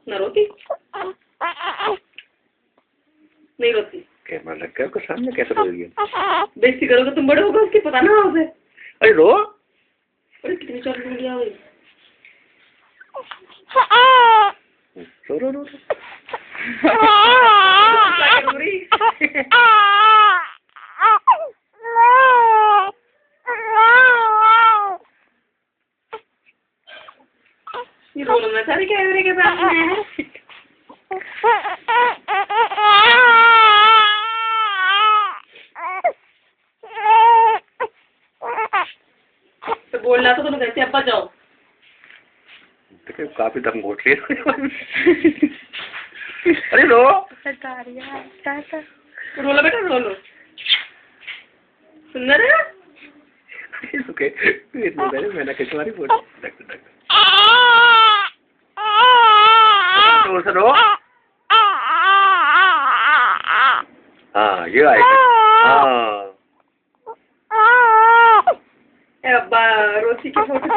ना रोती नहीं रोती। कैमरा रख कर उसके सामने कैसे बोल रही है? बेइज्जती करोगे तुम बड़े होगे उसकी पता ना उसे। अरे रो। अरे कितनी चोट लग गया भाई। रो रो रो। ये रोना सारे कैमरे के सामने है। तो बोलना तो तुम कैसे अब्बा जाओ। देखो काफी दम घोट रही है। अरे रो। रोलो बेटा रोलो। सुंदर है। ओके मैंने किसवारी बोल रो। हाँ ये आएगा। हाँ अब्बा रोसी की फोटो